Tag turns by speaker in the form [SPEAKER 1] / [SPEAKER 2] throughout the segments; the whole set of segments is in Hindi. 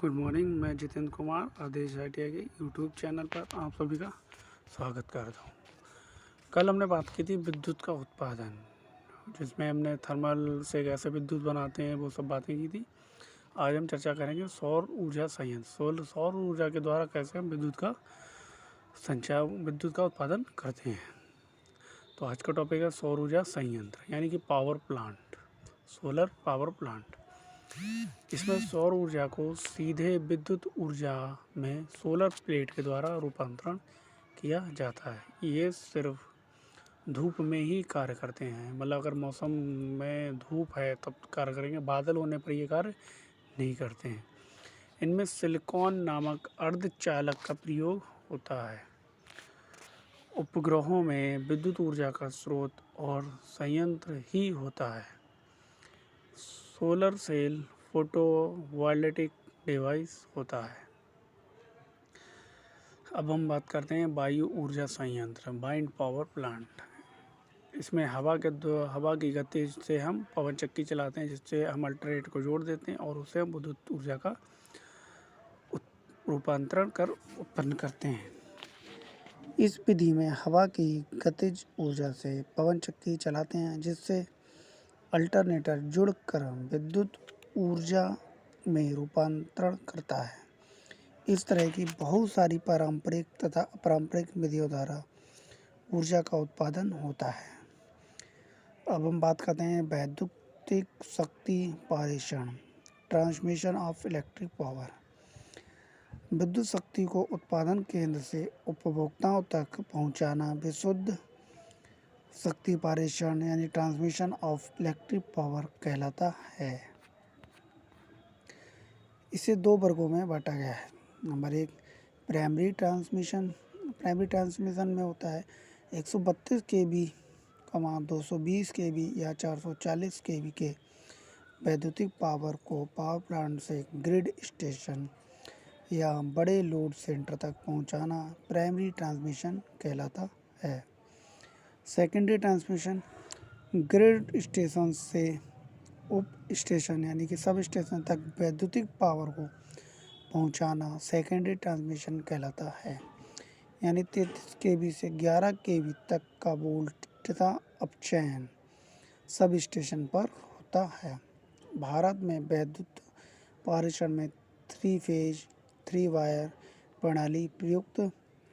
[SPEAKER 1] Good morning. मैं जितेंद्र कुमार आदेश आईटीआई के यूट्यूब चैनल पर आप सभी का स्वागत करता हूँ। कल हमने बात की थी विद्युत का उत्पादन, जिसमें हमने थर्मल से कैसे विद्युत बनाते हैं वो सब बातें की थी। आज हम चर्चा करेंगे सौर ऊर्जा संयंत्र। सौर ऊर्जा के द्वारा कैसे हम विद्युत का उत्पादन करते हैं। तो आज का टॉपिक है सौर ऊर्जा संयंत्र यानी कि power plant, solar power plant. इसमें सौर ऊर्जा को सीधे विद्युत ऊर्जा में सोलर प्लेट के द्वारा रूपांतरण किया जाता है। ये सिर्फ धूप में ही कार्य करते हैं, मतलब अगर मौसम में धूप है तब कार्य करेंगे, बादल होने पर ये कार्य नहीं करते हैं। इनमें सिलिकॉन नामक अर्धचालक का प्रयोग होता है। उपग्रहों में विद्युत ऊर्जा का स्रोत और संयंत्र ही होता है। सोलर सेल फोटोवोल्टिक डिवाइस होता है। अब हम बात करते हैं वायु ऊर्जा संयंत्र, वाइंड पावर प्लांट। इसमें हवा की गति से हम पवन चक्की चलाते हैं, जिससे हम अल्टरनेट को जोड़ देते हैं और उसे हम विद्युत ऊर्जा का रूपांतरण कर उत्पन्न करते हैं। इस विधि में हवा की गतिज ऊर्जा से पवन चक्की चलाते हैं, जिससे अल्टरनेटर जुड़कर विद्युत ऊर्जा में रूपांतरण करता है। इस तरह की बहुत सारी पारंपरिक तथा अपारंपरिक विधियों द्वारा ऊर्जा का उत्पादन होता है। अब हम बात करते हैं वैद्युतिक शक्ति पारेषण, ट्रांसमिशन ऑफ इलेक्ट्रिक पावर। विद्युत शक्ति को उत्पादन केंद्र से उपभोक्ताओं तक पहुंचाना विशुद्ध शक्ति पारेषण यानी ट्रांसमिशन ऑफ इलेक्ट्रिक पावर कहलाता है। इसे दो वर्गों में बांटा गया है। नंबर 1, प्राइमरी ट्रांसमिशन में होता है 132 kV, 220 kV या 440 kV के वैद्युतिक पावर को पावर प्लांट से ग्रिड स्टेशन या बड़े लोड सेंटर तक पहुंचाना प्राइमरी ट्रांसमिशन कहलाता है। सेकेंडरी ट्रांसमिशन ग्रिड स्टेशन से उप स्टेशन यानी कि सब स्टेशन तक वैद्युतिक पावर को पहुंचाना सेकेंडरी ट्रांसमिशन कहलाता है। यानी 33 kV से 11 kV तक का वोल्ट तथा अपचयन सब स्टेशन पर होता है। भारत में विद्युत पारेषण में 3 फेज 3 वायर प्रणाली प्रयुक्त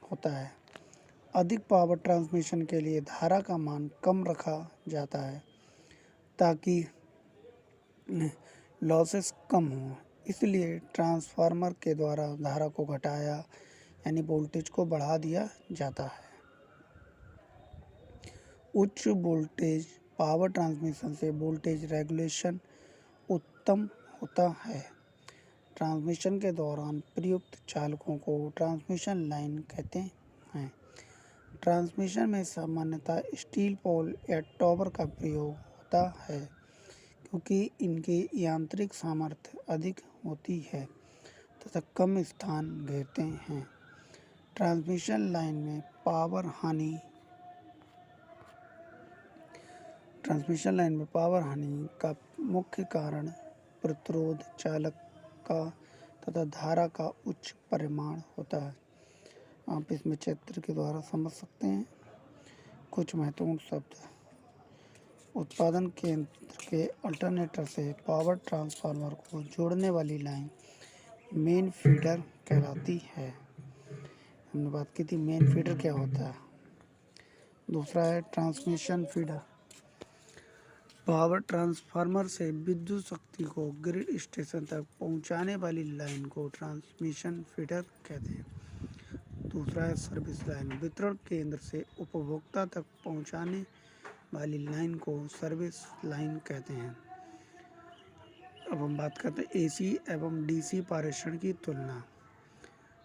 [SPEAKER 1] होता है। अधिक पावर ट्रांसमिशन के लिए धारा का मान कम रखा जाता है ताकि लॉसेस कम हो। इसलिए ट्रांसफार्मर के द्वारा धारा को घटाया यानी वोल्टेज को बढ़ा दिया जाता है। उच्च वोल्टेज पावर ट्रांसमिशन से वोल्टेज रेगुलेशन उत्तम होता है। ट्रांसमिशन के दौरान प्रयुक्त चालकों को ट्रांसमिशन लाइन कहते हैं। ट्रांसमिशन में सामान्यतः स्टील पोल या टॉवर का प्रयोग होता है, क्योंकि इनकी यांत्रिक सामर्थ्य अधिक होती है तथा कम स्थान घेरते हैं। ट्रांसमिशन लाइन में पावर हानि का मुख्य कारण प्रतिरोध, चालक का तथा धारा का उच्च परिमाण होता है। आप इसमें चित्र के द्वारा समझ सकते हैं। कुछ महत्वपूर्ण शब्द: उत्पादन केंद्र के अल्टरनेटर से पावर ट्रांसफार्मर को जोड़ने वाली लाइन मेन फीडर कहलाती है। हमने बात की थी मेन फीडर क्या होता है। दूसरा है ट्रांसमिशन फीडर। पावर ट्रांसफार्मर से विद्युत शक्ति को ग्रिड स्टेशन तक पहुंचाने वाली लाइन को ट्रांसमिशन फीडर कहते हैं। दूसरा है सर्विस लाइन। वितरण केंद्र से उपभोक्ता तक पहुंचाने वाली लाइन को सर्विस लाइन कहते हैं। अब हम बात करते हैं एसी एवं डीसी पारेषण की तुलना।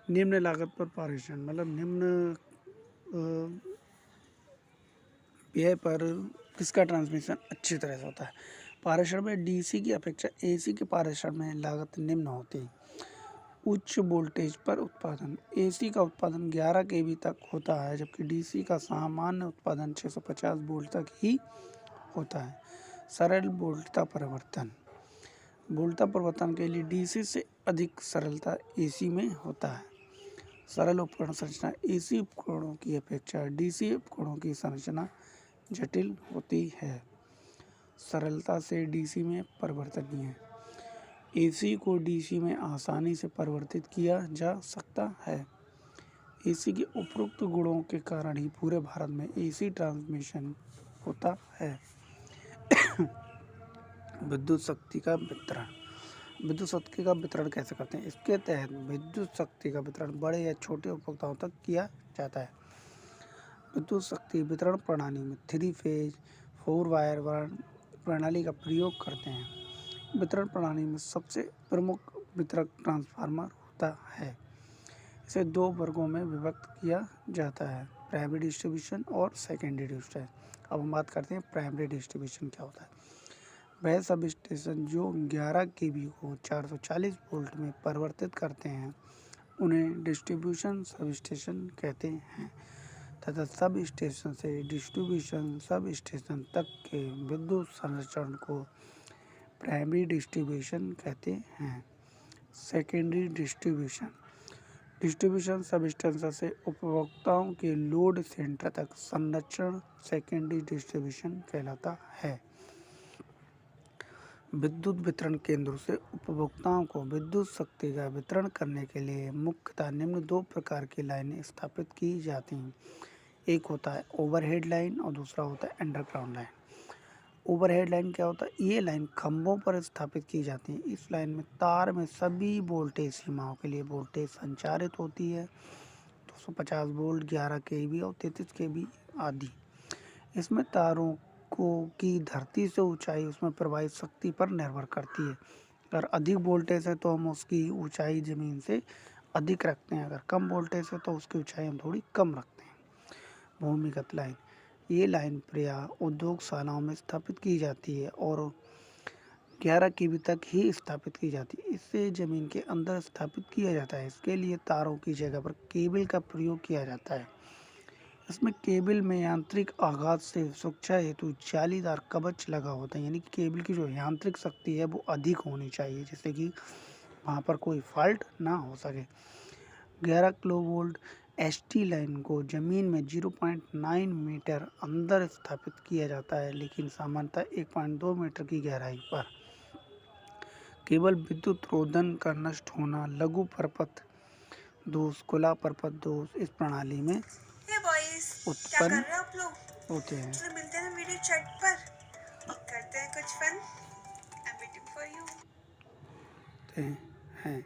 [SPEAKER 1] निम्न लागत पर पारेषण, मतलब निम्न व्यय पर किसका ट्रांसमिशन अच्छी तरह से होता है। पारेषण में डीसी की अपेक्षा एसी के पारेषण में लागत निम्न होती है। उच्च वोल्टेज पर उत्पादन। एसी का उत्पादन 11 kV तक होता है, जबकि डीसी का सामान्य उत्पादन 650 वोल्ट तक ही होता है। सरल वोल्टता परिवर्तन। वोल्टता परिवर्तन के लिए डीसी से अधिक सरलता एसी में होता है। सरल उपकरण संरचना एसी उपकरणों की अपेक्षा डीसी उपकरणों की संरचना जटिल होती है। सरलता से डीसी में परिवर्तनीय है। एसी को डीसी में आसानी से परिवर्तित किया जा सकता है। एसी के उपरोक्त गुणों के कारण ही पूरे भारत में एसी ट्रांसमिशन होता है। विद्युत शक्ति का वितरण। विद्युत शक्ति का वितरण कैसे करते हैं? इसके तहत विद्युत शक्ति का वितरण बड़े या छोटे उपभोक्ताओं तक किया जाता है। विद्युत शक्ति वितरण प्रणाली में 3 फेज 4 वायर प्रणाली का प्रयोग करते हैं। वितरण प्रणाली में सबसे प्रमुख वितरक ट्रांसफार्मर होता है। इसे 2 वर्गों में विभक्त किया जाता है, प्राइमरी डिस्ट्रीब्यूशन और सेकेंडरी डिस्ट्रीब्यूशन। अब हम बात करते हैं प्राइमरी डिस्ट्रीब्यूशन क्या होता है। वह सब स्टेशन जो 11 केवी को 440 वोल्ट में परिवर्तित करते हैं उन्हें डिस्ट्रीब्यूशन सब स्टेशन कहते हैं तथा सब स्टेशन से डिस्ट्रीब्यूशन सब स्टेशन तक के विद्युत संचरण को प्राइमरी डिस्ट्रीब्यूशन कहते हैं। Secondary distribution. Distribution sub station से उपभोक्ताओं के लोड सेंटर तक संचरण सेकेंडरी डिस्ट्रीब्यूशन कहलाता है। विद्युत वितरण केंद्रों से उपभोक्ताओं को विद्युत शक्ति का वितरण करने के लिए मुख्यतः निम्न 2 प्रकार की लाइनें स्थापित की जाती हैं। एक होता है ओवरहेड लाइन और दूसरा होता है अंडरग्राउंड लाइन। ओवरहेड लाइन क्या होता है? ये लाइन खंभों पर स्थापित की जाती है। इस लाइन में तार में सभी वोल्टेज सीमाओं के लिए वोल्टेज संचारित होती है। 250 वोल्ट, 11 केवी और 33 केवी आदि। इसमें तारों की धरती से ऊंचाई उसमें प्रवाहित शक्ति पर निर्भर करती है। अगर अधिक वोल्टेज है तो हम उसकी ऊंचाई ज़मीन से अधिक रखते हैं, अगर कम वोल्टेज है तो उसकी ऊंचाई हम थोड़ी कम रखते हैं। भूमिगत लाइन। ये लाइन प्रायः उद्योगशालाओं में स्थापित की जाती है और 11 केवी तक ही स्थापित की जाती है। इसे ज़मीन के अंदर स्थापित किया जाता है। इसके लिए तारों की जगह पर केबल का प्रयोग किया जाता है। इसमें केबल में यांत्रिक आघात से सुरक्षा हेतु जालीदार कवच लगा होता है, यानी कि केबल की जो यांत्रिक शक्ति है वो अधिक होनी चाहिए जिससे कि वहाँ पर कोई फॉल्ट ना हो सके। 11 किलोवोल्ट एसटी लाइन को जमीन में 0.9 मीटर अंदर स्थापित किया जाता है, लेकिन सामान्यतः 1.2 मीटर की गहराई पर। केवल विद्युत रोधन का नष्ट होना, लघु परपथ दोष, खुला परपथ दोष इस प्रणाली में उत्पन्न होते हैं। चलो मिलते हैं वीडियो चैट पर, करते हैं कुछ fun. I am waiting for you. हैं